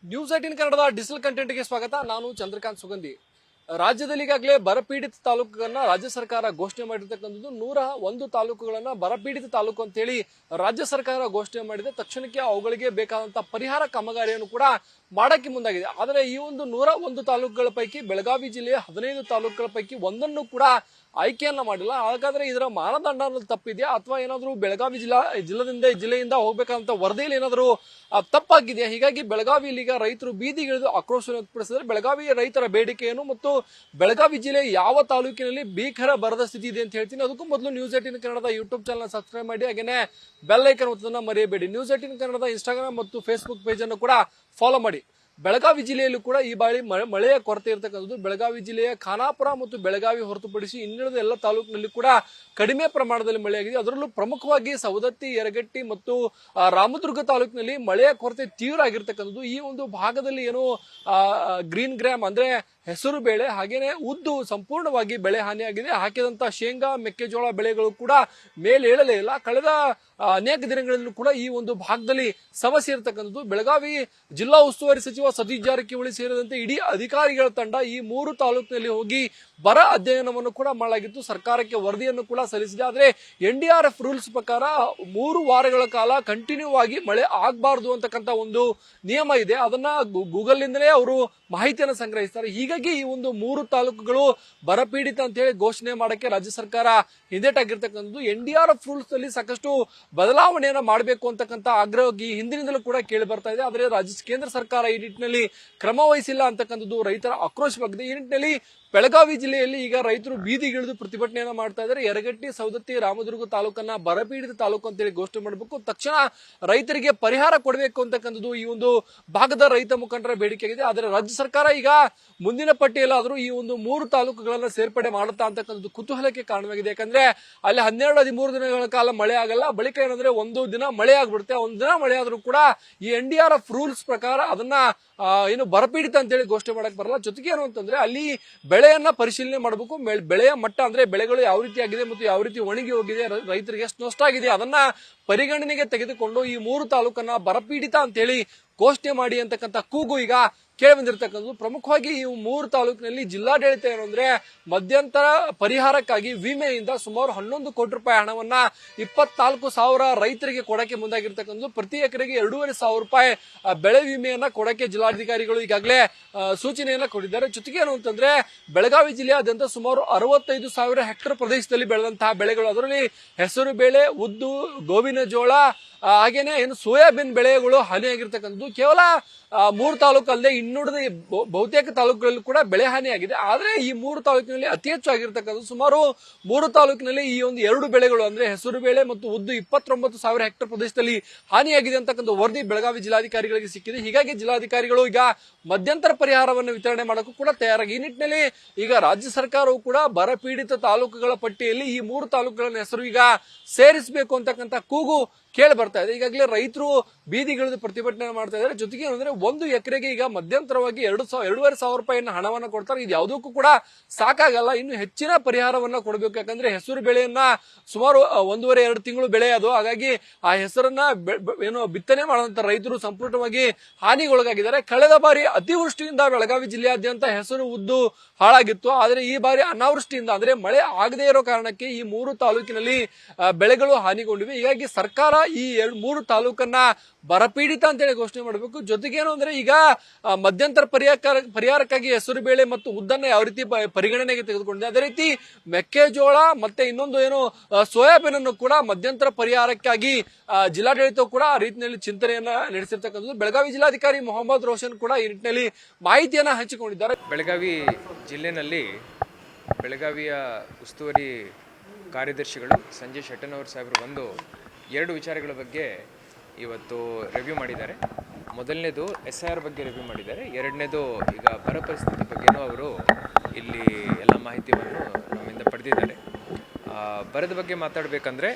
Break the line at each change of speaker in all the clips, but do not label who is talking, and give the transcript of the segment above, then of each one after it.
News 18 ಕನ್ನಡದ digital ಕಂಟೆಂಟ್ಗೆ ಸ್ವಾಗತ. ನಾನು ಚಂದ್ರಕಾಂತ್ ಸುಗಂಧಿ. ರಾಜ್ಯದಲ್ಲಿ ಈಗಾಗಲೇ ಬರಪೀಡಿತ ತಾಲೂಕುಗಳನ್ನ ರಾಜ್ಯ ಸರ್ಕಾರ ಘೋಷಣೆ ಮಾಡಿರ್ತಕ್ಕಂಥದ್ದು 101 ತಾಲೂಕುಗಳನ್ನ ಬರಪೀಡಿತ ತಾಲೂಕು ಅಂತ ಹೇಳಿ ರಾಜ್ಯ ಸರ್ಕಾರ ಘೋಷಣೆ ಮಾಡಿದೆ. ತಕ್ಷಣಕ್ಕೆ ಅವುಗಳಿಗೆ ಬೇಕಾದಂತಹ ಪರಿಹಾರ ಕಾಮಗಾರಿಯನ್ನು ಕೂಡ ಮಾಡಕ್ಕೆ ಮುಂದಾಗಿದೆ. ಆದರೆ ಈ ಒಂದು 101 ತಾಲೂಕುಗಳ ಪೈಕಿ ಬೆಳಗಾವಿ ಜಿಲ್ಲೆಯ 15 ತಾಲೂಕುಗಳ ಪೈಕಿ ಒಂದನ್ನು ಕೂಡ ಆಯ್ಕೆಯನ್ನ ಮಾಡಿಲ್ಲ. ಹಾಗಾದ್ರೆ ಇದರ ಮಾನದಂಡ ಅನ್ನೋದು ತಪ್ಪಿದೆಯಾ ಅಥವಾ ಏನಾದರೂ ಬೆಳಗಾವಿ ಜಿಲ್ಲೆಯಿಂದ ಹೋಗ್ಬೇಕಂತ ವರದಿಯಲ್ಲಿ ಏನಾದರೂ ತಪ್ಪಾಗಿದೆಯಾ? ಹೀಗಾಗಿ ಬೆಳಗಾವಿಯಲ್ಲಿ ಈಗ ರೈತರು ಬೀದಿಗಿಳಿದು ಆಕ್ರೋಶ ವ್ಯಕ್ತಪಡಿಸಿದರೆ ಬೆಳಗಾವಿ ರೈತರ ಬೇಡಿಕೆಯನ್ನು ಮತ್ತು ಬೆಳಗಾವಿ ಜಿಲ್ಲೆ ಯಾವ ತಾಲೂಕಿನಲ್ಲಿ ಭೀಕರ ಬರದ ಸ್ಥಿತಿ ಇದೆ ಅಂತ ಹೇಳ್ತೀನಿ. ಅದಕ್ಕೂ ಮೊದಲು ನ್ಯೂಸ್ 18 ಕನ್ನಡದ ಯೂಟ್ಯೂಬ್ ಚಾನಲ್ ಸಬ್ಸ್ಕ್ರೈಬ್ ಮಾಡಿ, ಹಾಗೇನೆ ಬೆಲ್ ಐಕನ್ ಒತ್ತೋದನ್ನ ಮರೆಯಬೇಡಿ. ನ್ಯೂಸ್ 18 ಕನ್ನಡದ ಇನ್ಸ್ಟಾಗ್ರಾಮ್ ಮತ್ತು ಫೇಸ್ಬುಕ್ ಪೇಜ್ ಅನ್ನು ಕೂಡ ಫಾಲೋ ಮಾಡಿ. ಬೆಳಗಾವಿ ಜಿಲ್ಲೆಯಲ್ಲೂ ಕೂಡ ಈ ಬಾರಿ ಮಳೆಯ ಕೊರತೆ ಇರತಕ್ಕಂಥದ್ದು. ಬೆಳಗಾವಿ ಜಿಲ್ಲೆಯ ಖಾನಾಪುರ ಮತ್ತು ಬೆಳಗಾವಿ ಹೊರತುಪಡಿಸಿ ಇನ್ನುಳಿದ ಎಲ್ಲ ತಾಲೂಕಿನಲ್ಲಿ ಕೂಡ ಕಡಿಮೆ ಪ್ರಮಾಣದಲ್ಲಿ ಮಳೆಯಾಗಿದೆ. ಅದರಲ್ಲೂ ಪ್ರಮುಖವಾಗಿ ಸವದತ್ತಿ, ಯರಗಟ್ಟಿ ಮತ್ತು ರಾಮದುರ್ಗ ತಾಲೂಕಿನಲ್ಲಿ ಮಳೆಯ ಕೊರತೆ ತೀವ್ರ ಆಗಿರ್ತಕ್ಕಂಥದ್ದು. ಈ ಒಂದು ಭಾಗದಲ್ಲಿ ಏನು ಗ್ರೀನ್ ಗ್ರಾಮ್ ಅಂದ್ರೆ ಹೆಸರು ಬೇಳೆ ಹಾಗೇನೆ ಉದ್ದು ಸಂಪೂರ್ಣವಾಗಿ ಬೆಳೆ ಹಾನಿಯಾಗಿದೆ. ಹಾಕಿದಂತ ಶೇಂಗಾ, ಮೆಕ್ಕೆಜೋಳ ಬೆಳೆಗಳು ಕೂಡ ಮೇಲೇಳಲೇ ಇಲ್ಲ. ಕಳೆದ ಅನೇಕ ದಿನಗಳಲ್ಲೂ ಕೂಡ ಈ ಒಂದು ಭಾಗದಲ್ಲಿ ಸಮಸ್ಯೆ ಇರತಕ್ಕಂಥದ್ದು. ಬೆಳಗಾವಿ ಜಿಲ್ಲಾ ಉಸ್ತುವಾರಿ ಸಚಿವ ಸತೀಶ್ ಜಾರಕಿಹೊಳಿ ಸೇರಿದಂತೆ ಇಡೀ ಅಧಿಕಾರಿಗಳ ತಂಡ ಈ 3 ತಾಲೂಕಿನಲ್ಲಿ ಹೋಗಿ ಬರ ಅಧ್ಯಯನವನ್ನು ಕೂಡ ಮಾಡಲಾಗಿತ್ತು. ಸರ್ಕಾರಕ್ಕೆ ವರದಿಯನ್ನು ಕೂಡ ಸಲ್ಲಿಸಿದೆ. ಆದ್ರೆ NDRF ರೂಲ್ಸ್ ಪ್ರಕಾರ 3 ವಾರಗಳ ಕಾಲ ಕಂಟಿನ್ಯೂ ಆಗಿ ಮಳೆ ಆಗಬಾರದು ಅಂತಕ್ಕಂಥ ಒಂದು ನಿಯಮ ಇದೆ. ಅದನ್ನ ಗೂಗಲ್ ನಿಂದಲೇ ಅವರು ಮಾಹಿತಿಯನ್ನು ಸಂಗ್ರಹಿಸ್ತಾರೆ. ಹೀಗಾಗಿ ಈ ಒಂದು 3 ತಾಲೂಕುಗಳು ಬರಪೀಡಿತ ಅಂತ ಹೇಳಿ ಘೋಷಣೆ ಮಾಡಕ್ಕೆ ರಾಜ್ಯ ಸರ್ಕಾರ ಹಿಂದೇಟಾಗಿರ್ತಕ್ಕಂಥದ್ದು. NDRF ರೂಲ್ಸ್ ನಲ್ಲಿ ಸಾಕಷ್ಟು ಬದಲಾವಣೆಯನ್ನ ಮಾಡಬೇಕು ಅಂತಕ್ಕಂಥ ಆಗ್ರಹ ಹಿಂದಿನಿಂದಲೂ ಕೂಡ ಕೇಳಿ ಬರ್ತಾ ಇದೆ. ಆದರೆ ಕೇಂದ್ರ ಸರ್ಕಾರ ಈ ನಿಟ್ಟಿನಲ್ಲಿ ಕ್ರಮ ವಹಿಸಿಲ್ಲ ಅಂತಕ್ಕಂಥದ್ದು ರೈತರ ಆಕ್ರೋಶವಾಗಿದೆ. ಈ ನಿಟ್ಟಿನಲ್ಲಿ ಬೆಳಗಾವಿ ಜಿಲ್ಲೆಯಲ್ಲಿ ಈಗ ರೈತರು ಬೀದಿಗಿಳಿದು ಪ್ರತಿಭಟನೆಯನ್ನ ಮಾಡ್ತಾ ಇದ್ದಾರೆ. ಯರಗಟ್ಟಿ, ಸವದತ್ತಿ, ರಾಮದುರ್ಗ ತಾಲೂಕನ್ನ ಬರಪೀಡಿತ ತಾಲೂಕು ಅಂತೇಳಿ ಘೋಷಣೆ ಮಾಡಬೇಕು. ತಕ್ಷಣ ರೈತರಿಗೆ ಪರಿಹಾರ ಕೊಡಬೇಕು ಅಂತಕ್ಕಂಥದ್ದು ಈ ಒಂದು ಭಾಗದ ರೈತ ಮುಖಂಡರ ಬೇಡಿಕೆಯಾಗಿದೆ. ಆದರೆ ರಾಜ್ಯ ಸರ್ಕಾರ ಈಗ ಮುಂದಿನ ಪಟ್ಟಿಯಲ್ಲಾದರೂ ಈ ಒಂದು 3 ತಾಲೂಕುಗಳನ್ನ ಸೇರ್ಪಡೆ ಮಾಡುತ್ತಾ ಅಂತಕ್ಕಂಥದ್ದು ಕುತೂಹಲಕ್ಕೆ ಕಾರಣವಾಗಿದೆ. ಯಾಕಂದ್ರೆ ಅಲ್ಲಿ 12-13 ದಿನಗಳ ಕಾಲ ಮಳೆ ಆಗಲ್ಲ. ಬಳಿಕ ಏನಂದ್ರೆ ಒಂದು ದಿನ ಮಳೆ ಆಗ್ಬಿಡುತ್ತೆ. ಒಂದು ದಿನ ಮಳೆ ಆದ್ರೂ ಕೂಡ ಈ NDRF ರೂಲ್ಸ್ ಪ್ರಕಾರ ಅದನ್ನ ಏನು ಬರಪೀಡಿತ ಅಂತೇಳಿ ಘೋಷಣೆ ಮಾಡಕ್ ಬರಲ್ಲ. ಜೊತೆಗೆ ಏನು ಅಂತಂದ್ರೆ ಅಲ್ಲಿ ಬೆಳೆಯನ್ನ ಪರಿಶೀಲನೆ ಮಾಡಬೇಕು. ಬೆಳೆಯ ಮಟ್ಟ ಅಂದ್ರೆ ಬೆಳೆಗಳು ಯಾವ ರೀತಿ ಆಗಿದೆ ಮತ್ತು ಯಾವ ರೀತಿ ಒಣಗಿ ಹೋಗಿದೆ, ರೈತರಿಗೆ ಎಷ್ಟು ನಷ್ಟ ಆಗಿದೆ ಅದನ್ನ ಪರಿಗಣನೆಗೆ ತೆಗೆದುಕೊಂಡು ಈ 3 ತಾಲೂಕನ್ನ ಬರಪೀಡಿತ ಅಂತೇಳಿ ಘೋಷಣೆ ಮಾಡಿ ಅಂತಕ್ಕಂಥ ಕೂಗು ಈಗ ಕೇಳಿ ಬಂದಿರತಕ್ಕಂಥದ್ದು. ಪ್ರಮುಖವಾಗಿ ಈ 3 ತಾಲೂಕಿನಲ್ಲಿ ಜಿಲ್ಲಾಡಳಿತ ಏನು ಅಂದ್ರೆ ಮಧ್ಯಂತರ ಪರಿಹಾರಕ್ಕಾಗಿ ವಿಮೆಯಿಂದ ಸುಮಾರು 11 ಕೋಟಿ ರೂಪಾಯಿ ಹಣವನ್ನ 24,000 ರೈತರಿಗೆ ಕೊಡಕ್ಕೆ ಮುಂದಾಗಿರ್ತಕ್ಕಂಥದ್ದು. ಪ್ರತಿ ಎಕರೆಗೆ 2,500 ರೂಪಾಯಿ ಬೆಳೆ ವಿಮೆಯನ್ನ ಕೊಡಕ್ಕೆ ಜಿಲ್ಲಾಧಿಕಾರಿಗಳು ಈಗಾಗಲೇ ಸೂಚನೆಯನ್ನ ಕೊಟ್ಟಿದ್ದಾರೆ. ಜೊತೆಗೆ ಏನು ಅಂತಂದ್ರೆ ಬೆಳಗಾವಿ ಜಿಲ್ಲೆಯಾದ್ಯಂತ ಸುಮಾರು 65,000 ಹೆಕ್ಟೇರ್ ಪ್ರದೇಶದಲ್ಲಿ ಬೆಳೆದಂತಹ ಬೆಳೆಗಳು, ಅದರಲ್ಲಿ ಹೆಸರು ಬೇಳೆ, ಉದ್ದು, ಗೋವಿನ ಜೋಳ ಹಾಗೇನೆ ಏನು ಸೋಯಾಬೀನ್ ಬೆಳೆಗಳು ಹಾನಿಯಾಗಿರ್ತಕ್ಕಂಥದ್ದು. ಕೇವಲ 3 ತಾಲೂಕು ಅಲ್ಲದೆ ಇನ್ನುಳಿದ ಬಹುತೇಕ ತಾಲೂಕುಗಳಲ್ಲಿ ಕೂಡ ಬೆಳೆ ಹಾನಿಯಾಗಿದೆ. ಆದ್ರೆ ಈ 3 ತಾಲೂಕಿನಲ್ಲಿ ಅತಿ ಹೆಚ್ಚು ಆಗಿರ್ತಕ್ಕಂಥದ್ದು ಸುಮಾರು 3 ತಾಲೂಕಿನಲ್ಲಿ ಈ ಒಂದು 2 ಬೆಳೆಗಳು ಅಂದ್ರೆ ಹೆಸರು ಬೇಳೆ ಮತ್ತು ಉದ್ದು 29,000 ಹೆಕ್ಟೇರ್ ಪ್ರದೇಶದಲ್ಲಿ ಹಾನಿಯಾಗಿದೆ ಅಂತಕ್ಕಂಥ ವರದಿ ಬೆಳಗಾವಿ ಜಿಲ್ಲಾಧಿಕಾರಿಗಳಿಗೆ ಸಿಕ್ಕಿದೆ. ಹೀಗಾಗಿ ಜಿಲ್ಲಾಧಿಕಾರಿಗಳು ಈಗ ಮಧ್ಯಂತರ ಪರಿಹಾರವನ್ನು ವಿತರಣೆ ಮಾಡೋಕ್ಕೂ ಕೂಡ ತಯಾರಾಗಿ ಈ ನಿಟ್ಟಿನಲ್ಲಿ ಈಗ ರಾಜ್ಯ ಸರ್ಕಾರವು ಕೂಡ ಬರಪೀಡಿತ ತಾಲೂಕುಗಳ ಪಟ್ಟಿಯಲ್ಲಿ ಈ 3 ತಾಲೂಕುಗಳ ಹೆಸರು ಈಗ ಸೇರಿಸಬೇಕು ಅಂತಕ್ಕಂಥ ಕೂಗು ಕೇಳಿ ಬರ್ತಾ ಇದೆ. ಈಗಾಗಲೇ ರೈತರು ಬೀದಿಗಿಳಿದು ಪ್ರತಿಭಟನೆ ಮಾಡ್ತಾ ಇದ್ದಾರೆ. ಜೊತೆಗೆ ಏನಂದ್ರೆ 1 ಎಕರೆಗೆ ಈಗ ಮಧ್ಯಂತರವಾಗಿ 2,500 ರೂಪಾಯಿಯನ್ನ ಹಣವನ್ನ ಕೊಡ್ತಾರೆ. ಇದು ಯಾವುದಕ್ಕೂ ಕೂಡ ಸಾಕಾಗಲ್ಲ. ಇನ್ನು ಹೆಚ್ಚಿನ ಪರಿಹಾರವನ್ನ ಕೊಡಬೇಕು. ಯಾಕಂದ್ರೆ ಹೆಸರು ಬೆಳೆಯನ್ನ ಸುಮಾರು 1.5-2 ತಿಂಗಳು ಬೆಳೆ ಅದು. ಹಾಗಾಗಿ ಆ ಹೆಸರನ್ನ ಏನು ಬಿತ್ತನೆ ಮಾಡುವಂತ ರೈತರು ಸಂಪೂರ್ಣವಾಗಿ ಹಾನಿಗೊಳಗಾಗಿದ್ದಾರೆ. ಕಳೆದ ಬಾರಿ ಅತಿವೃಷ್ಟಿಯಿಂದ ಬೆಳಗಾವಿ ಜಿಲ್ಲೆಯಾದ್ಯಂತ ಹೆಸರು, ಉದ್ದು ಹಾಳಾಗಿತ್ತು. ಆದ್ರೆ ಈ ಬಾರಿ ಅನಾವೃಷ್ಟಿಯಿಂದ ಅಂದ್ರೆ ಮಳೆ ಆಗದೇ ಇರೋ ಕಾರಣಕ್ಕೆ ಈ 3 ತಾಲೂಕಿನಲ್ಲಿ ಬೆಳೆಗಳು ಹಾನಿಗೊಂಡಿವೆ. ಹೀಗಾಗಿ ಸರ್ಕಾರ ಈ 3 ತಾಲೂಕನ್ನ ಬರಪೀಡಿತ ಅಂತೇಳಿ ಘೋಷಣೆ ಮಾಡಬೇಕು. ಜೊತೆಗೇನು ಅಂದ್ರೆ ಈಗ ಮಧ್ಯಂತರ ಪರಿಹಾರಕ್ಕಾಗಿ ಹೆಸರು ಬೇಳೆ ಮತ್ತು ಉದ್ದನ್ನ ಯಾವ ರೀತಿ ಪರಿಗಣನೆಗೆ ತೆಗೆದುಕೊಂಡಿದೆ, ಅದೇ ರೀತಿ ಮೆಕ್ಕೆಜೋಳ ಮತ್ತೆ ಇನ್ನೊಂದು ಏನು ಸೋಯಾಬೀನ್ ಅನ್ನು ಕೂಡ ಮಧ್ಯಂತರ ಪರಿಹಾರಕ್ಕಾಗಿ ಜಿಲ್ಲಾಡಳಿತ ಕೂಡ ಆ ರೀತಿಯಲ್ಲಿ ಚಿಂತನೆಯನ್ನ ನಡೆಸಿರ್ತಕ್ಕಂಥದ್ದು. ಬೆಳಗಾವಿ ಜಿಲ್ಲಾಧಿಕಾರಿ ಮೊಹಮ್ಮದ್ ರೋಷನ್ ಕೂಡ ಈ ನಿಟ್ಟಿನಲ್ಲಿ ಮಾಹಿತಿಯನ್ನ ಹಂಚಿಕೊಂಡಿದ್ದಾರೆ.
ಬೆಳಗಾವಿ ಜಿಲ್ಲೆನಲ್ಲಿ ಬೆಳಗಾವಿಯ ಉಸ್ತುವಾರಿ ಕಾರ್ಯದರ್ಶಿಗಳು ಸಂಜಯ್ ಶೆಟ್ಟನವರ್ ಸಾಹೇಬರು 2 ವಿಚಾರಗಳ ಬಗ್ಗೆ ಇವತ್ತು ರಿವ್ಯೂ ಮಾಡಿದ್ದಾರೆ. ಮೊದಲನೇದು SIR ಬಗ್ಗೆ ರಿವ್ಯೂ ಮಾಡಿದ್ದಾರೆ. ಎರಡನೇದು ಈಗ ಬರ ಪರಿಸ್ಥಿತಿ ಬಗ್ಗೆನೂ ಅವರು ಇಲ್ಲಿ ಎಲ್ಲ ಮಾಹಿತಿಯನ್ನು ನಮ್ಮಿಂದ ಪಡೆದಿದ್ದಾರೆ. ಬರದ ಬಗ್ಗೆ ಮಾತಾಡಬೇಕಂದ್ರೆ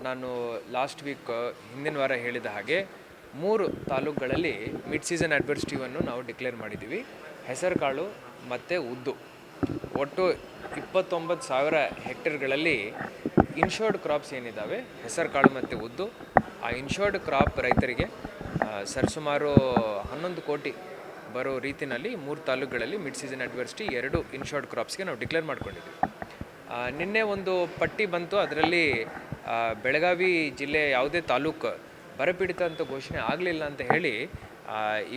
ನಾನು ಲಾಸ್ಟ್ ವೀಕ್ ಹಿಂದಿನ ವಾರ ಹೇಳಿದ ಹಾಗೆ 3 ತಾಲೂಕುಗಳಲ್ಲಿ ಮಿಡ್ ಸೀಸನ್ ಅಡ್ವರ್ಸಿಟಿವನ್ನು ನಾವು ಡಿಕ್ಲೇರ್ ಮಾಡಿದ್ದೀವಿ. ಹೆಸರುಕಾಳು ಮತ್ತು ಉದ್ದು ಒಟ್ಟು 29,000 ಹೆಕ್ಟೇರ್ಗಳಲ್ಲಿ ಇನ್ಶೋರ್ಡ್ ಕ್ರಾಪ್ಸ್ ಏನಿದ್ದಾವೆ ಹೆಸರುಕಾಳು ಮತ್ತು ಉದ್ದು, ಆ ಇನ್ಶೋರ್ಡ್ ಕ್ರಾಪ್ ರೈತರಿಗೆ ಸರಿಸುಮಾರು 11 ಕೋಟಿ ಬರೋ ರೀತಿಯಲ್ಲಿ 3 ತಾಲೂಕುಗಳಲ್ಲಿ ಮಿಡ್ ಸೀಸನ್ ಅಡ್ವರ್ಸಿಟಿ 2 ಇನ್ಶೋರ್ಡ್ ಕ್ರಾಪ್ಸ್ಗೆ ನಾವು ಡಿಕ್ಲೇರ್ ಮಾಡ್ಕೊಂಡಿದ್ವಿ. ನಿನ್ನೆ ಒಂದು ಪಟ್ಟಿ ಬಂತು, ಅದರಲ್ಲಿ ಬೆಳಗಾವಿ ಜಿಲ್ಲೆ ಯಾವುದೇ ತಾಲೂಕು ಬರಪೀಡಿತ ಅಂತ ಘೋಷಣೆ ಆಗಲಿಲ್ಲ ಅಂತ ಹೇಳಿ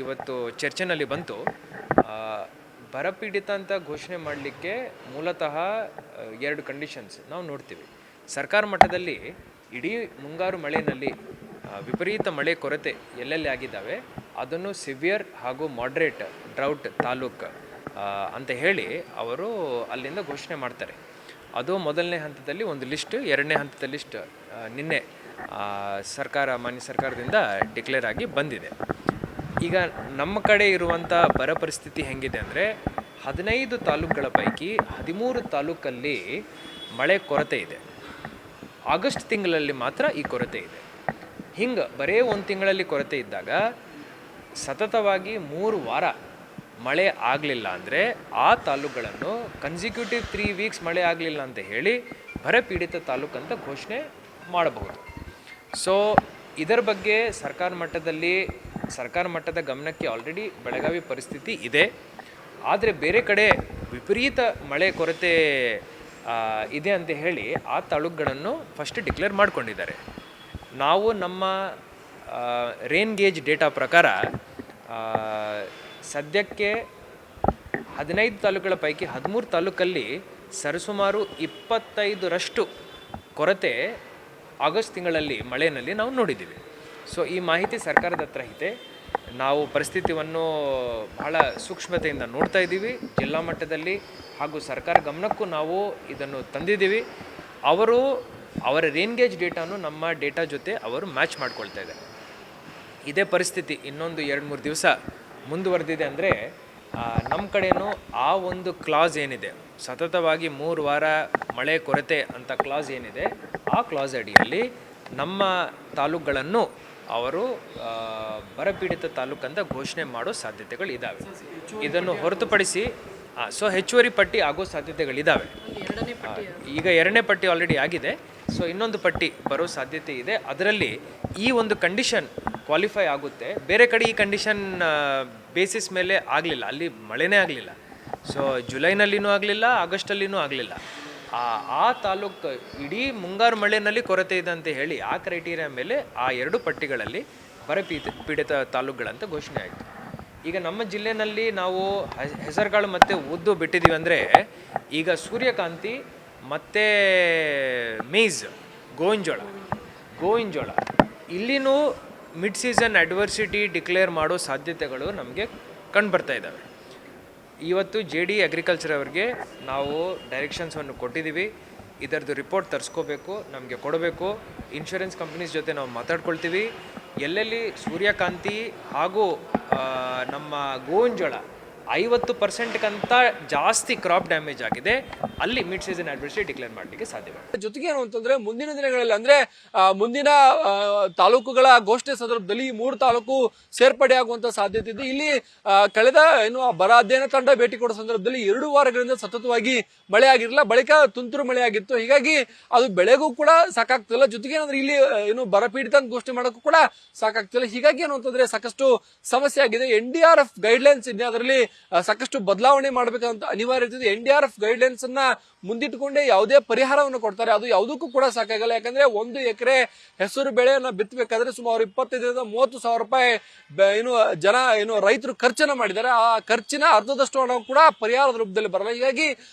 ಇವತ್ತು ಚರ್ಚೆನಲ್ಲಿ ಬಂತು. ಬರಪೀಡಿತ ಅಂತ ಘೋಷಣೆ ಮಾಡಲಿಕ್ಕೆ ಮೂಲತಃ 2 ಕಂಡೀಷನ್ಸ್ ನಾವು ನೋಡ್ತೀವಿ. ಸರ್ಕಾರ ಮಟ್ಟದಲ್ಲಿ ಇಡೀ ಮುಂಗಾರು ಮಳೆಯಲ್ಲಿ ವಿಪರೀತ ಮಳೆ ಕೊರತೆ ಎಲ್ಲೆಲ್ಲಿ ಆಗಿದ್ದಾವೆ ಅದನ್ನು ಸಿವಿಯರ್ ಹಾಗೂ ಮಾಡ್ರೇಟ್ ಡ್ರೌಟ್ ತಾಲೂಕು ಅಂತ ಹೇಳಿ ಅವರು ಅಲ್ಲಿಂದ ಘೋಷಣೆ ಮಾಡ್ತಾರೆ. ಅದು ಮೊದಲನೇ ಹಂತದಲ್ಲಿ ಒಂದು ಲಿಸ್ಟ್, ಎರಡನೇ ಹಂತದ ಲಿಸ್ಟ್ ನಿನ್ನೆ ಮಾನ್ಯ ಸರ್ಕಾರದಿಂದ ಡಿಕ್ಲೇರ್ ಆಗಿ ಬಂದಿದೆ. ಈಗ ನಮ್ಮ ಕಡೆ ಇರುವಂಥ ಬರ ಪರಿಸ್ಥಿತಿ ಹೆಂಗಿದೆ ಅಂದರೆ 15 ತಾಲೂಕುಗಳ ಪೈಕಿ 13 ತಾಲೂಕಲ್ಲಿ ಮಳೆ ಕೊರತೆ ಇದೆ. ಆಗಸ್ಟ್ ತಿಂಗಳಲ್ಲಿ ಮಾತ್ರ ಈ ಕೊರತೆ ಇದೆ. ಹಿಂಗೆ ಬರೀ ಒಂದು ತಿಂಗಳಲ್ಲಿ ಕೊರತೆ ಇದ್ದಾಗ ಸತತವಾಗಿ 3 ವಾರ ಮಳೆ ಆಗಲಿಲ್ಲ ಅಂದರೆ ಆ ತಾಲೂಕುಗಳನ್ನು ಕನ್ಸಿಕ್ಯೂಟಿವ್ 3 ವೀಕ್ಸ್ ಮಳೆ ಆಗಲಿಲ್ಲ ಅಂತ ಹೇಳಿ ಬರಪೀಡಿತ ತಾಲೂಕು ಅಂತ ಘೋಷಣೆ ಮಾಡಬಹುದು. ಸೊ ಇದರ ಬಗ್ಗೆ ಸರ್ಕಾರ ಮಟ್ಟದ ಗಮನಕ್ಕೆ ಆಲ್ರೆಡಿ ಬೆಳಗಾವಿ ಪರಿಸ್ಥಿತಿ ಇದೆ. ಆದರೆ ಬೇರೆ ಕಡೆ ವಿಪರೀತ ಮಳೆ ಕೊರತೆ ಇದೆ ಅಂತ ಹೇಳಿ ಆ ತಾಲೂಕುಗಳನ್ನು ಫಸ್ಟ್ ಡಿಕ್ಲೇರ್ ಮಾಡ್ಕೊಂಡಿದ್ದಾರೆ. ನಾವು ನಮ್ಮ ರೇನ್ ಗೇಜ್ ಡೇಟಾ ಪ್ರಕಾರ ಸದ್ಯಕ್ಕೆ 15 ತಾಲೂಕುಗಳ ಪೈಕಿ 13 ತಾಲೂಕಲ್ಲಿ ಸರಿಸುಮಾರು 25ರಷ್ಟು ಕೊರತೆ ಆಗಸ್ಟ್ ತಿಂಗಳಲ್ಲಿ ಮಳೆಯಲ್ಲಿ ನಾವು ನೋಡಿದ್ದೀವಿ. ಸೊ ಈ ಮಾಹಿತಿ ಸರ್ಕಾರದ ಹತ್ರ ಇದೆ. ನಾವು ಪರಿಸ್ಥಿತಿಯನ್ನು ಬಹಳ ಸೂಕ್ಷ್ಮತೆಯಿಂದ ನೋಡ್ತಾ ಇದ್ದೀವಿ. ಜಿಲ್ಲಾ ಮಟ್ಟದಲ್ಲಿ ಹಾಗೂ ಸರ್ಕಾರ ಗಮನಕ್ಕೂ ನಾವು ಇದನ್ನು ತಂದಿದ್ದೀವಿ. ಅವರ ರೇನ್ ಗೇಜ್ ಡೇಟಾನು ನಮ್ಮ ಡೇಟಾ ಜೊತೆ ಅವರು ಮ್ಯಾಚ್ ಮಾಡ್ಕೊಳ್ತಾ ಇದ್ದಾರೆ. ಇದೇ ಪರಿಸ್ಥಿತಿ ಇನ್ನೊಂದು 2-3 ದಿವಸ ಮುಂದುವರೆದಿದೆ ಅಂದರೆ ನಮ್ಮ ಕಡೆಯೂ ಆ ಒಂದು ಕ್ಲಾಸ್ ಏನಿದೆ, ಸತತವಾಗಿ 3 ವಾರ ಮಳೆ ಕೊರತೆ ಅಂತ ಕ್ಲಾಸ್ ಏನಿದೆ, ಆ ಕ್ಲಾಸ್ ಅಡಿಯಲ್ಲಿ ನಮ್ಮ ತಾಲೂಕುಗಳನ್ನು ಅವರು ಬರಪೀಡಿತ ತಾಲೂಕಂತ ಘೋಷಣೆ ಮಾಡೋ ಸಾಧ್ಯತೆಗಳಿದ್ದಾವೆ. ಇದನ್ನು ಹೊರತುಪಡಿಸಿ ಹೆಚ್ಚುವರಿ ಪಟ್ಟಿ ಆಗೋ ಸಾಧ್ಯತೆಗಳಿದ್ದಾವೆ. ಈಗ 2ನೇ ಪಟ್ಟಿ ಆಲ್ರೆಡಿ ಆಗಿದೆ. ಸೊ ಇನ್ನೊಂದು ಪಟ್ಟಿ ಬರೋ ಸಾಧ್ಯತೆ ಇದೆ. ಅದರಲ್ಲಿ ಈ ಒಂದು ಕಂಡೀಷನ್ ಕ್ವಾಲಿಫೈ ಆಗುತ್ತೆ. ಬೇರೆ ಕಡೆ ಈ ಕಂಡೀಷನ್ ಬೇಸಿಸ್ ಮೇಲೆ ಆಗಲಿಲ್ಲ, ಅಲ್ಲಿ ಮಳೆನೇ ಆಗಲಿಲ್ಲ. ಸೊ ಜುಲೈನಲ್ಲಿನೂ ಆಗಲಿಲ್ಲ, ಆಗಸ್ಟಲ್ಲಿನೂ ಆಗಲಿಲ್ಲ. ಆ ತಾಲೂಕು ಇಡೀ ಮುಂಗಾರು ಮಳೆಯಲ್ಲಿ ಕೊರತೆ ಇದೆ ಅಂತ ಹೇಳಿ ಆ ಕ್ರೈಟೀರಿಯಾ ಮೇಲೆ ಆ 2 ಪಟ್ಟಿಗಳಲ್ಲಿ ಬರಪೀಡಿತ ತಾಲೂಕುಗಳಂತ ಘೋಷಣೆ ಆಯಿತು. ಈಗ ನಮ್ಮ ಜಿಲ್ಲೆಯಲ್ಲಿ ನಾವು ಹೆಸರುಗಳು ಮತ್ತು ಉದ್ದು ಬಿಟ್ಟಿದ್ದೀವಿ ಅಂದರೆ ಈಗ ಸೂರ್ಯಕಾಂತಿ ಮತ್ತು ಮೇಜ್, ಗೋವಿನ ಜೋಳ ಇಲ್ಲಿನೂ ಮಿಡ್ ಸೀಸನ್ ಅಡ್ವರ್ಸಿಟಿ ಡಿಕ್ಲೇರ್ ಮಾಡೋ ಸಾಧ್ಯತೆಗಳು ನಮಗೆ ಕಂಡುಬರ್ತಾ ಇದ್ದಾವೆ. ಇವತ್ತು JD ಅಗ್ರಿಕಲ್ಚರ್ ಅವರಿಗೆ ನಾವು ಡೈರೆಕ್ಷನ್ಸನ್ನು ಕೊಟ್ಟಿದ್ದೀವಿ. ಇದರದ್ದು ರಿಪೋರ್ಟ್ ತರಿಸ್ಕೋಬೇಕು, ನಮಗೆ ಕೊಡಬೇಕು. ಇನ್ಶೂರೆನ್ಸ್ ಕಂಪ್ನೀಸ್ ಜೊತೆ ನಾವು ಮಾತಾಡ್ಕೊಳ್ತೀವಿ. ಎಲ್ಲೆಲ್ಲಿ ಸೂರ್ಯಕಾಂತಿ ಹಾಗೂ ನಮ್ಮ ಗೋವಿನ ಜೋಳ 50%ಕ್ಕಿಂತ ಜಾಸ್ತಿ ಕ್ರಾಪ್ ಡ್ಯಾಮೇಜ್ ಆಗಿದೆ, ಅಲ್ಲಿ ಮಿಡ್ ಸೀಸನ್ ಅಡ್ವರ್ಸಿಟಿ ಡಿಕ್ಲೇರ್ ಮಾಡಲಿಕ್ಕೆ ಸಾಧ್ಯವಾಗಿದೆ.
ಜೊತೆಗೆ ಏನು ಅಂತಂದ್ರೆ ಮುಂದಿನ ದಿನಗಳಲ್ಲಿ ಅಂದ್ರೆ ಮುಂದಿನ ತಾಲೂಕುಗಳ ಘೋಷಣೆ ಸಂದರ್ಭದಲ್ಲಿ 3 ತಾಲೂಕು ಸೇರ್ಪಡೆ ಆಗುವಂತ ಸಾಧ್ಯತೆ ಇದೆ. ಇಲ್ಲಿ ಕಳೆದ ಬರ ಅಧ್ಯಯನ ತಂಡ ಭೇಟಿ ಕೊಡೋ ಸಂದರ್ಭದಲ್ಲಿ 2 ವಾರಗಳಿಂದ ಸತತವಾಗಿ ಮಳೆ ಆಗಿರಲಿಲ್ಲ, ಬಳಿಕ ತುಂತುರು ಮಳೆ ಆಗಿತ್ತು. ಹೀಗಾಗಿ ಅದು ಬೆಳೆಗೂ ಕೂಡ ಸಾಕಾಗ್ತಿಲ್ಲ. ಜೊತೆಗೆ ಏನಂದ್ರೆ ಇಲ್ಲಿ ಬರಪೀಡಿತ ಅಂತ ಘೋಷಣೆ ಮಾಡೋಕ್ಕೂ ಕೂಡ ಸಾಕಾಗ್ತಿಲ್ಲ. ಹೀಗಾಗಿ ಏನು ಅಂತಂದ್ರೆ ಸಾಕಷ್ಟು ಸಮಸ್ಯೆ ಆಗಿದೆ. NDRF ಗೈಡ್ಲೈನ್ಸ್ ಇದೆ, ಅದರಲ್ಲಿ ಸಾಕಷ್ಟು ಬದಲಾವಣೆ ಮಾಡಬೇಕಂತ ಅನಿವಾರ್ಯತೆ ಇದೆ. NDRF ಗೈಡ್ಲೈನ್ಸ್ ಅನ್ನ ಮುಂದಿಟ್ಟುಕೊಂಡೇ ಯಾವುದೇ ಪರಿಹಾರವನ್ನು ಕೊಡ್ತಾರೆ, ಅದು ಯಾವುದಕ್ಕೂ ಕೂಡ ಸಾಕಾಗಲ್ಲ. ಯಾಕಂದ್ರೆ 1 ಎಕರೆ ಹೆಸರು ಬೆಳೆಯನ್ನ ಬಿತ್ತಬೇಕಾದ್ರೆ ಸುಮಾರು 25,000-30,000 ರೂಪಾಯಿ ರೈತರು ಖರ್ಚನ್ನ ಮಾಡಿದ್ದಾರೆ. ಆ ಖರ್ಚಿನ ಅರ್ಧದಷ್ಟು ಹಣ ಕೂಡ ಪರಿಹಾರದ ರೂಪದಲ್ಲಿ ಬರಲ್ಲ. ಹೀಗಾಗಿ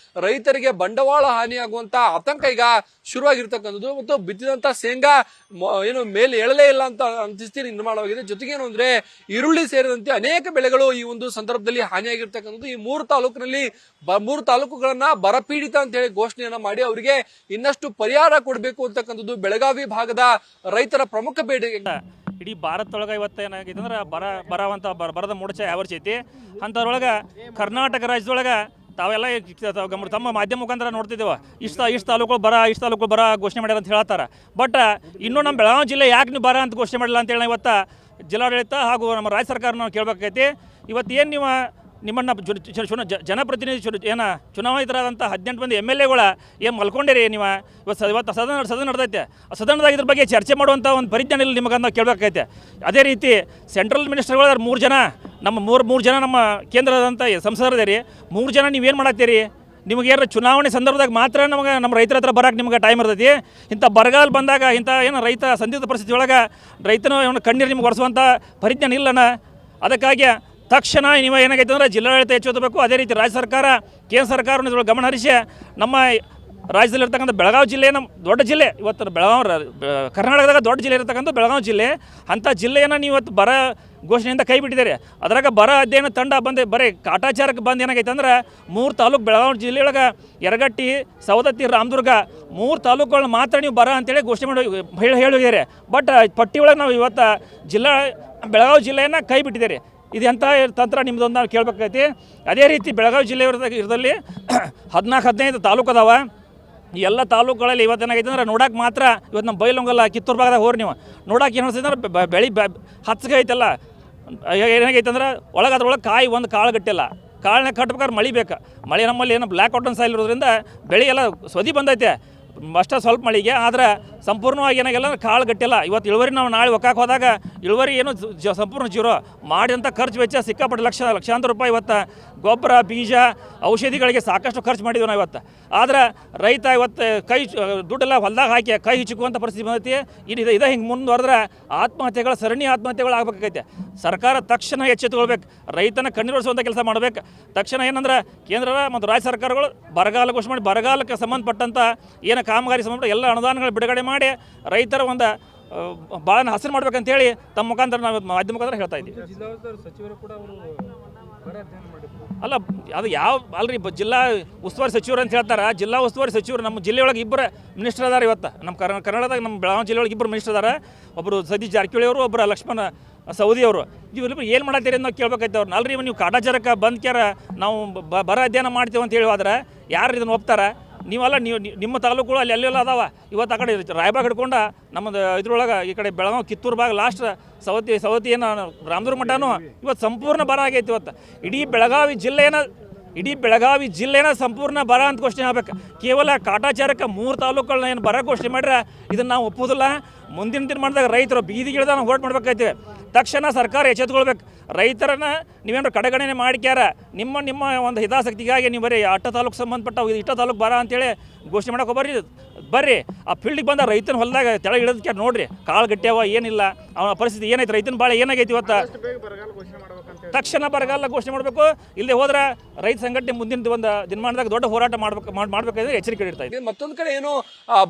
ರೈತರಿಗೆ ಬಂಡವಾಳ ಹಾನಿಯಾಗುವಂತ ಆತಂಕ ಈಗ ಶುರುವಾಗಿರ್ತಕ್ಕಂಥದ್ದು. ಮತ್ತು ಬಿತ್ತಿದಂತ ಶೇಂಗಾ ಮೇಲೆ ಏಳಲೇ ಇಲ್ಲ ಅಂತ ಸ್ಥಿತಿ ನಿರ್ಮಾಣವಾಗಿದೆ. ಜೊತೆಗೆ ಏನು ಅಂದ್ರೆ ಈರುಳ್ಳಿ ಸೇರಿದಂತೆ ಅನೇಕ ಬೆಳೆಗಳು ಈ ಒಂದು ಸಂದರ್ಭದಲ್ಲಿ ಹಾನಿಯಾಗಿರ್ತಕ್ಕಂಥದ್ದು. ಈ 3 ತಾಲೂಕಿನಲ್ಲಿ 3 ತಾಲೂಕುಗಳನ್ನ ಬರಪೀಡಿತ ಅಂತ ಹೇಳಿ ಘೋಷಣೆಯನ್ನ ಮಾಡಿ ಅವರಿಗೆ ಇನ್ನಷ್ಟು ಪರಿಹಾರ ಕೊಡಬೇಕು ಅಂತಕ್ಕಂಥದ್ದು ಬೆಳಗಾವಿ ಭಾಗದ ರೈತರ ಪ್ರಮುಖ ಬೇಡಿಕೆ.
ಇಡೀ ಭಾರತದೊಳಗೆ ಇವತ್ತು ಏನಾಗಿದೆ ಅಂದ್ರೆ ಬರದ ಮೂಡಚೆ ಆವರಿಸೈತಿ. ಅಂಥದ್ರೊಳಗೆ ಕರ್ನಾಟಕ ರಾಜ್ಯದೊಳಗೆ ತಾವೆಲ್ಲ ತಮ್ಮ ಮಾಧ್ಯಮ ಮುಖಾಂತರ ನೋಡ್ತಿದ್ದೇವೆ, ಇಷ್ಟು ತಾಲೂಕು ಬರ ಘೋಷಣೆ ಮಾಡ್ಯಾರ ಅಂತ ಹೇಳ್ತಾರೆ. ಬಟ್ ಇನ್ನೂ ನಮ್ಮ ಬೆಳಗಾವಿ ಜಿಲ್ಲೆ ಯಾಕೆ ನೀವು ಬರ ಅಂತ ಘೋಷಣೆ ಮಾಡಿಲ್ಲ ಅಂತೇಳಿ ಇವತ್ತು ಜಿಲ್ಲಾಡಳಿತ ಹಾಗೂ ನಮ್ಮ ರಾಜ್ಯ ಸರ್ಕಾರ ನಾವು ಕೇಳಬೇಕಾಗೈತಿ. ಇವತ್ತು ಏನು ನೀವು ನಿಮ್ಮನ್ನು ಜನಪ್ರತಿನಿಧಿ ಏನು ಚುನಾವಣೆತರಾದಂಥ 18 ಮಂದಿ MLAಗಳ ಏನು ಮಲ್ಕೊಂಡಿರಿ ನೀವು ಇವತ್ತು ಸದನ ನಡೆದೈತೆ ಆ ಸದನದಾಗ ಇದ್ರ ಬಗ್ಗೆ ಚರ್ಚೆ ಮಾಡುವಂಥ ಒಂದು ಪರಿಜ್ಞಾನ ಇಲ್ಲ ನಿಮಗೆ ನಾವು ಕೇಳಬೇಕಾಗೈತೆ. ಅದೇ ರೀತಿ ಸೆಂಟ್ರಲ್ ಮಿನಿಸ್ಟರ್ಗಳು 3 ಜನ ನಮ್ಮ ಮೂರು ಜನ ನಮ್ಮ ಕೇಂದ್ರದಂಥ ಸಂಸದರದೇ ರೀ. 3 ಜನ ನೀವೇನು ಮಾಡತ್ತೀರಿ? ನಿಮಗೆ ಏನಾರ ಚುನಾವಣೆ ಸಂದರ್ಭದಾಗ ಮಾತ್ರ ನಮ್ಮ ರೈತರ ಹತ್ರ ಬರೋಕೆ ನಿಮಗೆ ಟೈಮ್ ಇರ್ತೈತಿ. ಇಂಥ ಬರಗಾಲ ಬಂದಾಗ ಇಂಥ ಏನು ರೈತ ಸಂದಿಗ್ಧ ಪರಿಸ್ಥಿತಿ ಒಳಗೆ ರೈತನ ಕಣ್ಣೀರು ನಿಮ್ಗೆ ಒರೆಸುವಂಥ ಪರಿಜ್ಞಾನ ಇಲ್ಲನ. ಅದಕ್ಕಾಗಿ ತಕ್ಷಣ ನೀವು ಏನಾಗೈತೆ ಅಂದರೆ ಜಿಲ್ಲಾಡಳಿತ ಎಚ್ಚೆತ್ತಬೇಕು. ಅದೇ ರೀತಿ ರಾಜ್ಯ ಸರ್ಕಾರ ಕೇಂದ್ರ ಸರ್ಕಾರವನ್ನು ಇದ್ರೊಳಗೆ ಗಮನ ಹರಿಸಿ ನಮ್ಮ ರಾಜ್ಯದಲ್ಲಿರ್ತಕ್ಕಂಥ ಬೆಳಗಾವಿ ಜಿಲ್ಲೆ ನಮ್ಮ ದೊಡ್ಡ ಜಿಲ್ಲೆ. ಇವತ್ತು ಬೆಳಗಾವಿ ಕರ್ನಾಟಕದಾಗ ದೊಡ್ಡ ಜಿಲ್ಲೆ ಇರತಕ್ಕಂಥ ಬೆಳಗಾವಿ ಜಿಲ್ಲೆ, ಅಂಥ ಜಿಲ್ಲೆಯನ್ನು ನೀವು ಇವತ್ತು ಬರ ಘೋಷಣೆಯಿಂದ ಕೈ ಬಿಟ್ಟಿದ್ದಾರೆ. ಅದ್ರಾಗ ಬರ ಅಧ್ಯಯನ ತಂಡ ಬಂದು ಬರೀ ಕಾಟಾಚಾರಕ್ಕೆ ಬಂದು ಏನಾಗೈತೆ ಅಂದ್ರೆ 3 ತಾಲೂಕು ಬೆಳಗಾವಿ ಜಿಲ್ಲೆಯೊಳಗೆ ಯರಗಟ್ಟಿ, ಸವದತ್ತಿ, ರಾಮದುರ್ಗ 3 ತಾಲೂಕುಗಳನ್ನ ಮಾತ್ರ ನೀವು ಬರ ಅಂತೇಳಿ ಘೋಷಣೆ ಮಾಡಿ ಹೇಳಿದ್ದಾರೆ. ಬಟ್ ಪಟ್ಟಿ ಒಳಗೆ ನಾವು ಇವತ್ತು ಬೆಳಗಾವಿ ಜಿಲ್ಲೆಯನ್ನು ಕೈ ಬಿಟ್ಟಿದ್ದಾರೆ. ಇದು ಎಂಥ ತಂತ್ರ ನಿಮ್ಮದೊಂದು ನಾವು ಕೇಳಬೇಕಾಗೈತಿ. ಅದೇ ರೀತಿ ಬೆಳಗಾವಿ ಜಿಲ್ಲೆ ಇರದಲ್ಲಿ 14-15 ತಾಲೂಕು ಅದಾವ. ಈ ಎಲ್ಲ ತಾಲೂಕುಗಳಲ್ಲಿ ಇವತ್ತು ಏನಾಗೈತೆ ಅಂದ್ರೆ ನೋಡೋಕೆ ಮಾತ್ರ ಇವತ್ತು ನಮ್ಮ ಬೈಲೊಂಗಲ್ಲ ಕಿತ್ತೂರು ಭಾಗದಾಗ ಹೋರಿ ನೀವು ನೋಡೋಕೆ ಏನು ಅನಿಸ್ತೈತೆ ಅಂದ್ರೆ ಬೆಳೆ ಹಚ್ಗೆ ಐತಲ್ಲ, ಏನಾಗೈತೆ ಅಂದ್ರೆ ಅದ್ರೊಳಗೆ ಕಾಯಿ ಒಂದು ಕಾಳು ಗಟ್ಟಿಲ್ಲ. ಕಾಳನ್ನ ಕಟ್ಬೇಕಾದ್ರೆ ಮಳೆ ಬೇಕು. ಮಳೆ ನಮ್ಮಲ್ಲಿ ಏನು ಬ್ಲ್ಯಾಕ್ ಔಟನ್ ಸಾಯಿಲ್ ಇರೋದ್ರಿಂದ ಬೆಳೆ ಎಲ್ಲ ಸೊದಿ ಬಂದೈತೆ ಅಷ್ಟೇ ಸ್ವಲ್ಪ ಮಳೆಗೆ. ಆದರೆ ಸಂಪೂರ್ಣವಾಗಿ ಏನಾಗಿಲ್ಲ ಅಂದ್ರೆ ಕಾಳು ಗಟ್ಟಿಲ್ಲ. ಇವತ್ತು ಇಳುವರಿ ನಾವು ನಾಳೆ ಒಕ್ಕಾಕೆ ಹೋದಾಗ ಇಳುವರಿ ಏನು ಸಂಪೂರ್ಣ ಜೀರೋ ಮಾಡಿದಂಥ ಖರ್ಚು ವೆಚ್ಚ ಸಿಕ್ಕಾಪಟ್ಟೆ ಲಕ್ಷಾಂತರ ರೂಪಾಯಿ ಇವತ್ತು ಗೊಬ್ಬರ, ಬೀಜ, ಔಷಧಿಗಳಿಗೆ ಸಾಕಷ್ಟು ಖರ್ಚು ಮಾಡಿದ್ವಿ ನಾವು ಇವತ್ತು. ಆದರೆ ರೈತ ಇವತ್ತು ದುಡ್ಡೆಲ್ಲ ಹೊಲ್ದಾಗ ಹಾಕಿ ಕೈ ಹಿಚ್ಕುವಂಥ ಪರಿಸ್ಥಿತಿ ಬಂದೈತಿ. ಇದು ಹಿಂಗೆ ಮುಂದುವರೆದ್ರೆ ಸರಣಿ ಆತ್ಮಹತ್ಯೆಗಳು ಆಗ್ಬೇಕಾಗೈತೆ. ಸರ್ಕಾರ ತಕ್ಷಣ ಎಚ್ಚೆತ್ತುಕೊಳ್ಬೇಕು, ರೈತನ ಕಣ್ಣೀರಿಸುವಂಥ ಕೆಲಸ ಮಾಡಬೇಕು. ತಕ್ಷಣ ಏನಂದ್ರೆ ಕೇಂದ್ರ ಮತ್ತು ರಾಜ್ಯ ಸರ್ಕಾರಗಳು ಬರಗಾಲ ಘೋಷಣೆ ಮಾಡಿ ಬರಗಾಲಕ್ಕೆ ಸಂಬಂಧಪಟ್ಟಂಥ ಏನು ಕಾಮಗಾರಿ ಸಂಬಂಧ ಎಲ್ಲ ಅನುದಾನಗಳು ಬಿಡುಗಡೆ ಮಾಡಿ ರೈತರ ಒಂದು ಭಾಳ ಹಸರು ಮಾಡ್ಬೇಕಂತೇಳಿ ತಮ್ಮ ಮುಖಾಂತರ ನಾವು ಮಾಧ್ಯಮ ಮುಖಾಂತರ ಹೇಳ್ತಾ ಇದ್ದೀವಿ. ಅಲ್ಲ ಅದು ಅಲ್ರಿ ಜಿಲ್ಲಾ ಉಸ್ತುವಾರಿ ಸಚಿವರು ಅಂತ ಹೇಳ್ತಾರೆ. ಜಿಲ್ಲಾ ಉಸ್ತುವಾರಿ ಸಚಿವರು ನಮ್ಮ ಜಿಲ್ಲೆಯೊಳಗೆ 2 ಮಿನಿಸ್ಟರ್ ಅದಾರ. ಇವತ್ತು ನಮ್ಮ ಕರ್ನಾಟಕದಾಗ ನಮ್ಮ ಬೆಳಗಾವಿ ಜಿಲ್ಲೆಯೊಳಗೆ 2 ಮಿನಿಸ್ಟರ್ ಅದಾರ. ಒಬ್ಬರು ಸತೀಶ್ ಜಾರಕಿಹೊಳಿ ಅವರು, ಒಬ್ಬರು ಲಕ್ಷ್ಮಣ ಸವದಿ ಅವರು. ಇವ್ರಿಬ್ರು ಏನು ಮಾಡತ್ತೀರಿ ಅಂತ ನಾವು ಕೇಳ್ಬೇಕಾಯ್ತು ಅವ್ರನ್ನ. ಅಲ್ರಿ ನೀವು ಕಾಟಾಚಾರಕ್ಕೆ ಬಂದ್ಕ್ಯಾರ ನಾವು ಬರ ಅಧ್ಯಯನ ಮಾಡ್ತೀವಿ ಅಂತ ಹೇಳಿ ಹೋದ್ರೆ ಯಾರು ಇದನ್ನು ಒಪ್ತಾರೆ? ನೀವಲ್ಲ, ನಿಮ್ಮ ತಾಲೂಕುಗಳು ಅಲ್ಲೆಲ್ಲ ಅದಾವ. ಇವತ್ತು ಆ ಕಡೆ ರಾಯಬಾಗ್ ಹಿಡ್ಕೊಂಡು ನಮ್ಮದು ಇದ್ರೊಳಗೆ ಈ ಕಡೆ ಬೆಳಗಾವಿ ಕಿತ್ತೂರು ಭಾಗ ಲಾಸ್ಟ್ ಸವತಿ ಏನು ರಾಮದುರ್ಗ ಮಠನೂ ಇವತ್ತು ಸಂಪೂರ್ಣ ಬರ ಆಗೈತಿ. ಇವತ್ತು ಇಡೀ ಬೆಳಗಾವಿ ಜಿಲ್ಲೆನ ಸಂಪೂರ್ಣ ಬರ ಅಂತ ಘೋಷಣೆ ಆಗ್ಬೇಕು. ಕೇವಲ ಕಾಟಾಚಾರಕ್ಕೆ 3 ತಾಲೂಕುಗಳನ್ನ ಏನು ಬರ ಘೋಷಣೆ ಮಾಡ್ರೆ ಇದನ್ನು ನಾವು ಒಪ್ಪುವುದಿಲ್ಲ. ಮುಂದಿನ ದಿನಮಾನದಾಗ ರೈತರು ಬೀದಿಗಿಳಿದ ನಾವು ಹೋರಾಟ ಮಾಡ್ಬೇಕಾಯ್ತೇವೆ. ತಕ್ಷಣ ಸರ್ಕಾರ ಎಚ್ಚೆತ್ತುಕೊಳ್ಬೇಕು. ರೈತರನ್ನ ನೀವೇನಾರು ಕಡೆಗಣನೆ ಮಾಡಿಕ್ಯಾರ ನಿಮ್ಮ ಒಂದು ಹಿತಾಸಕ್ತಿಗಾಗಿ ನೀವು ಬರೀ ತಾಲೂಕು ಸಂಬಂಧಪಟ್ಟ ತಾಲೂಕು ಬರ ಅಂತೇಳಿ ಘೋಷಣೆ ಮಾಡೋಕೆ ಬರ್ರಿ ಆ ಫೀಲ್ಡಿಗೆ ಬಂದ ರೈತನ ಹೊಲದಾಗ ತೆಳಗೆ ಇಳಿದಕ್ಕೆ ನೋಡ್ರಿ ಕಾಳು ಗಟ್ಟಿಯವ ಏನಿಲ್ಲ, ಅವನ ಪರಿಸ್ಥಿತಿ ಏನೈತೆ, ರೈತನ ಭಾಳ ಏನಾಗೈತಿ ಇವತ್ತು. ತಕ್ಷಣ ಬರಗಾಲ ಘೋಷಣೆ ಮಾಡಬೇಕು. ಇಲ್ಲದೆ ಹೋದ್ರೆ ರೈತ ಸಂಘಟನೆ ಮುಂದಿನ ಒಂದು ದಿನಮಾನದಾಗ ದೊಡ್ಡ ಹೋರಾಟ ಮಾಡ್ಬೇಕಾದ್ರೆ ಎಚ್ಚರಿಕೆ ಇಡ್ತಾ ಇದೆ.
ಮತ್ತೊಂದು ಕಡೆ ಏನು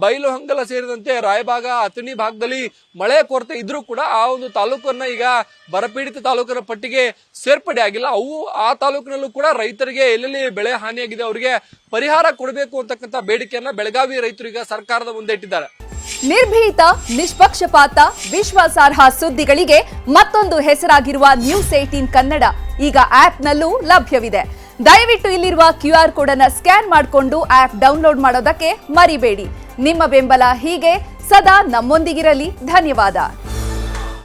ಬೈಲು ಹಂಗಲ ಸೇರಿದಂತೆ ರಾಯಬಾಗ, ಅಥಣಿ ಭಾಗದಲ್ಲಿ ಮಳೆ ಕೊರತೆ ಇದ್ರೂ ಕೂಡ ಆ ಒಂದು ತಾಲೂಕನ್ನ ಈಗ ಬರಪೀಡಿತ ತಾಲೂಕಿನ ಪಟ್ಟಿಗೆ ಸೇರ್ಪಡೆ ಆಗಿಲ್ಲ. ಆ ತಾಲೂಕಿನಲ್ಲೂ ಕೂಡ ರೈತರಿಗೆ ಎಲ್ಲೆಲ್ಲಿ ಬೆಳೆ ಹಾನಿಯಾಗಿದೆ ಅವರಿಗೆ ಪರಿಹಾರ ಕೊಡಬೇಕು ಅಂತಕ್ಕಂಥ ಬೇಡಿಕೆಯನ್ನ ಬೆಳಗಾವಿ ರೈತರು ಈಗ ಸರ್ಕಾರದ ಮುಂದೆ ಇಟ್ಟಿದ್ದಾರೆ.
ನಿರ್ಭೀತ, ನಿಷ್ಪಕ್ಷಪಾತ, ವಿಶ್ವಾಸಾರ್ಹ ಸುದ್ದಿಗಳಿಗೆ ಮತ್ತೊಂದು ಹೆಸರಾಗಿರುವ ನ್ಯೂಸ್ 18 ಕನ್ನಡ ಈಗ ಆಪ್ನಲ್ಲೂ ಲಭ್ಯವಿದೆ. ದಯವಿಟ್ಟು ಇಲ್ಲಿರುವ QR ಕೋಡ್ ಅನ್ನು ಸ್ಕ್ಯಾನ್ ಮಾಡಿಕೊಂಡು ಆಪ್ ಡೌನ್ಲೋಡ್ ಮಾಡೋದಕ್ಕೆ ಮರಿಬೇಡಿ. ನಿಮ್ಮ ಬೆಂಬಲ ಹೀಗೆ ಸದಾ ನಮ್ಮೊಂದಿಗಿರಲಿ. ಧನ್ಯವಾದ.